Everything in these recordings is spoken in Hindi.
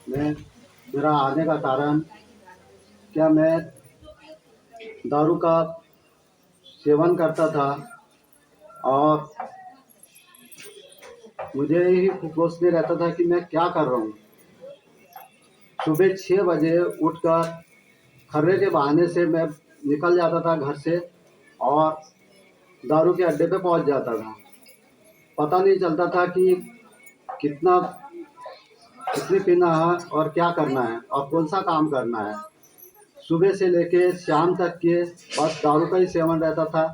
मैं मेरा आने का कारण, क्या मैं दारू का सेवन करता था और मुझे ही होश नहीं रहता था कि मैं क्या कर रहा हूँ। सुबह 6 बजे उठकर खर्रे के बहाने से मैं निकल जाता था घर से और दारू के अड्डे पे पहुंच जाता था। पता नहीं चलता था कि कितना कितनी पीना है और क्या करना है और कौन सा काम करना है। सुबह से लेके शाम तक के बस दारू का ही सेवन रहता था।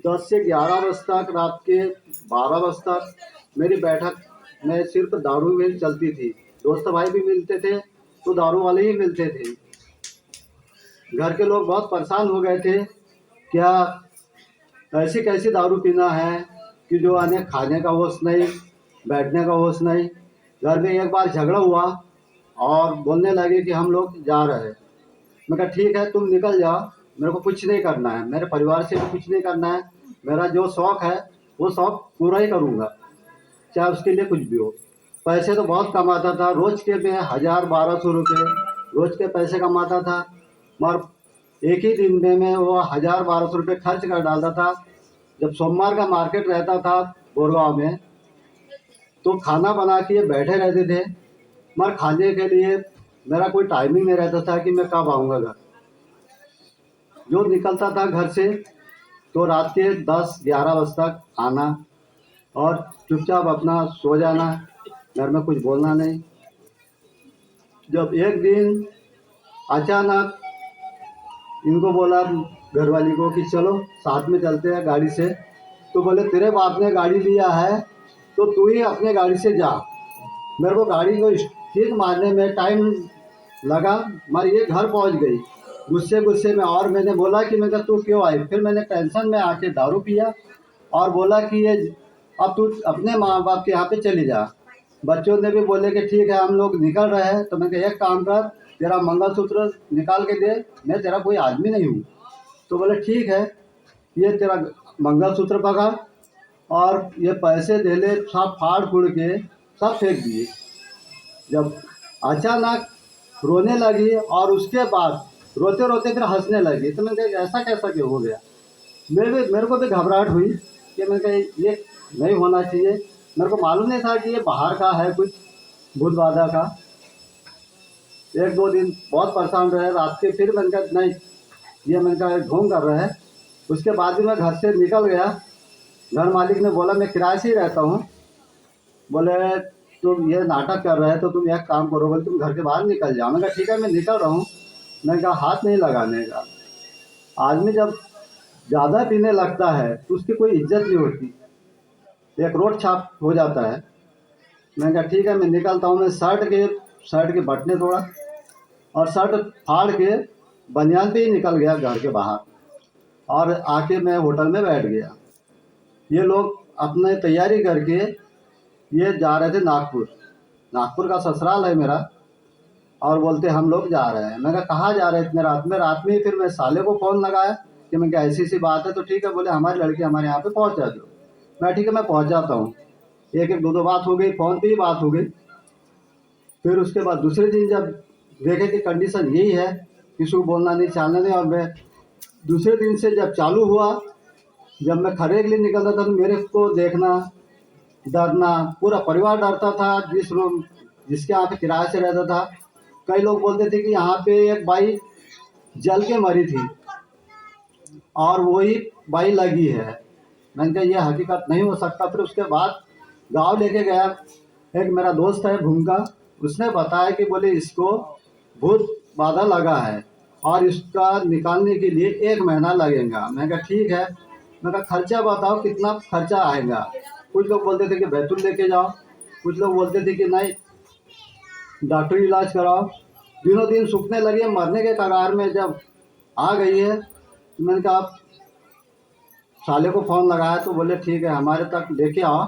10 से 11 बजे तक, रात के 12 बजे तक मेरी बैठक में सिर्फ दारू में चलती थी। दोस्त भाई भी मिलते थे तो दारू वाले ही मिलते थे। घर के लोग बहुत परेशान हो गए थे, क्या ऐसी कैसी दारू पीना है कि जो आने खाने का होश नहीं, बैठने का होश नहीं। घर में एक बार झगड़ा हुआ और बोलने लगे कि हम लोग जा रहे हैं। मैं कहा ठीक है, तुम निकल जाओ, मेरे को कुछ नहीं करना है, मेरे परिवार से भी कुछ नहीं करना है। मेरा जो शौक है वो शौक पूरा ही करूँगा, चाहे उसके लिए कुछ भी हो। पैसे तो बहुत कमाता था, रोज के मैं 1000-1200 रुपये रोज के पैसे कमाता था, मगर एक ही दिन में मैं वो 1000-1200 रुपये खर्च कर डालता था। जब सोमवार का मार्केट रहता था बोरगांव में, तो खाना बना के बैठे रहते थे, मगर खाने के लिए मेरा कोई टाइमिंग नहीं रहता था कि मैं कब आऊँगा घर। जो निकलता था घर से तो रात के 10-11 बजे तक आना और चुपचाप अपना सो जाना, घर में कुछ बोलना नहीं। जब एक दिन अचानक इनको बोला, घरवाली को, कि चलो साथ में चलते हैं गाड़ी से, तो बोले तेरे बाप ने गाड़ी लिया है तो तू ही अपने गाड़ी से जा। मेरे को गाड़ी को किक मारने में टाइम लगा, मगर ये घर पहुंच गई गुस्से गुस्से में। और मैंने बोला कि मैं कहा तू क्यों आई? फिर मैंने टेंशन में आके दारू पिया और बोला कि ये अब तू अपने माँ बाप के यहाँ पे चली जा। बच्चों ने भी बोले कि ठीक है हम लोग निकल रहे हैं। तो मैं कहा एक काम कर, तेरा मंगलसूत्र निकाल के दे, मैं तेरा कोई आदमी नहीं हूँ। तो बोले ठीक है, ये तेरा मंगलसूत्र पकड़ और ये पैसे दे ले। सब फाड़ फूड़ के सब फेंक दिए। जब अचानक रोने लगी और उसके बाद रोते रोते फिर हंसने लगी, तो मैंने कहा ऐसा कैसा क्यों हो गया? मेरे को भी घबराहट हुई कि मैंने कहा ये नहीं होना चाहिए। मेरे को मालूम नहीं था कि ये बाहर का है, कुछ भूत बाधा का। 1-2 दिन बहुत परेशान रहे रात के। फिर मैंने कहा नहीं, ये मैंने कहा ढोंग कर रहा है। उसके बाद भी मैं घर से निकल गया। घर मालिक ने बोला मैं किराए से ही रहता हूँ। बोले तुम ये नाटक कर रहे हैं तो तुम एक काम करो, बोले तुम घर के बाहर निकल जाओ। मैंने कहा ठीक है मैं निकल रहा हूँ। मैंने कहा हाथ नहीं लगाने का। आदमी जब ज़्यादा पीने लगता है तो उसकी कोई इज्जत नहीं होती, एक रोड छाप हो जाता है। मैंने कहा ठीक है मैं निकलता हूँ। मैं शर्ट के बटने तोड़ा और शर्ट फाड़ के बनियान पे ही निकल गया घर के बाहर और आके मैं होटल में बैठ गया। ये लोग अपने तैयारी करके ये जा रहे थे नागपुर। नागपुर का ससुराल है मेरा। और बोलते हम लोग जा रहे हैं। मैंने कहा कहाँ जा रहे हैं इतने रात में? रात में ही फिर मैं साले को फ़ोन लगाया कि मैं क्या ऐसी ऐसी बात है। तो ठीक है, बोले हमारी लड़की हमारे यहाँ पे पहुँचा दो। मैं ठीक है मैं पहुँच जाता हूँ। एक एक दो दो बात हो गई, फ़ोन पे ही बात हो गई। फिर उसके बाद दूसरे दिन जब देखे कि कंडीशन यही है, किसी को बोलना नहीं चालना नहीं, और मैं दूसरे दिन से जब चालू हुआ, जब मैं खर्रे के लिए निकलता था तो मेरे को देखना, डरना, पूरा परिवार डरता था। जिसके यहाँ पे किराए से रहता था, कई लोग बोलते थे कि यहाँ पे एक बाई जल के मरी थी और वही बाई लगी है। मैंने कहा ये हकीकत नहीं हो सकता। फिर उसके बाद गांव लेके गया, एक मेरा दोस्त है भूमका, उसने बताया कि बोले इसको भूत बाधा लगा है और इसका निकालने के लिए 1 महीना लगेगा। मैंने कहा ठीक है। मैं कहा खर्चा बताओ कितना खर्चा आएगा? कुछ लोग बोलते थे कि बैतूल लेके जाओ, कुछ लोग बोलते थे कि नहीं डॉक्टरी इलाज कराओ। दिनों दिन सूखने लगी, मरने के कगार में जब आ गई है, तो मैंने कहा आप साले को फ़ोन लगाया तो बोले ठीक है हमारे तक लेके आओ,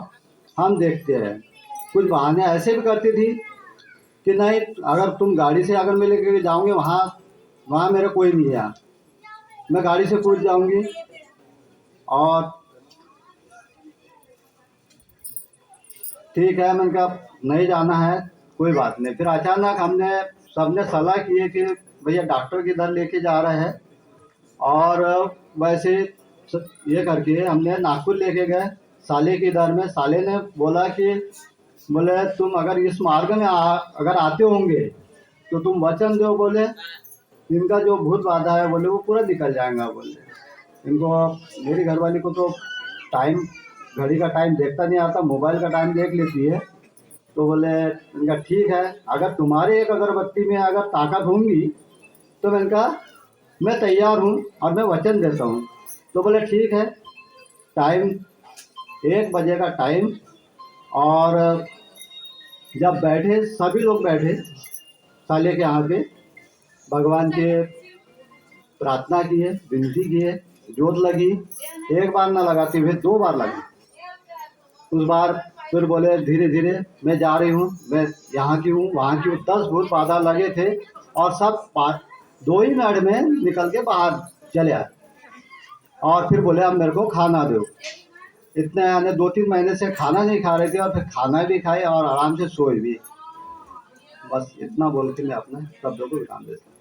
हम देखते हैं। कुछ बहाने ऐसे भी करती थी कि नहीं अगर तुम गाड़ी से अगर मैं लेके जाऊँगी वहाँ वहाँ मेरा कोई नहीं है, मैं गाड़ी से कूद जाऊँगी। और ठीक है मैंने कहा नहीं जाना है कोई बात नहीं। फिर अचानक हमने सबने सलाह किए कि भैया डॉक्टर के इधर लेके जा रहे हैं, और वैसे ये करके हमने नागपुर लेके गए साले के इधर में। साले ने बोला कि बोले तुम अगर इस मार्ग में अगर आते होंगे तो तुम वचन दो, बोले इनका जो भूत बाधा है बोले वो पूरा निकल जाएगा। बोले इनको, मेरी घरवाली को तो टाइम, घड़ी का टाइम देखता नहीं आता, मोबाइल का टाइम देख लेती है। तो बोले इनका ठीक है, अगर तुम्हारे एक अगरबत्ती में अगर ताकत होंगी तो मैं तैयार हूँ और मैं वचन देता हूँ। तो बोले ठीक है। टाइम 1 बजे का टाइम, और जब बैठे सभी लोग बैठे साले के यहाँ पे, भगवान के प्रार्थना किए, विनती किए, जोत लगी। एक बार ना लगाती हुए 2 बार लगी। उस बार फिर बोले धीरे धीरे मैं जा रही हूँ, मैं यहाँ की हूँ वहाँ की हूँ। 10 भूत बाधा लगे थे और सब 2 ही मिनट में निकल के बाहर चले आए। और फिर बोले अब मेरे को खाना दो। इतने यानी 2-3 महीने से खाना नहीं खा रहे थे, और फिर खाना भी खाए और आराम से सोए भी। बस इतना बोल के मैं अपने शब्दों को विराम देता हूँ।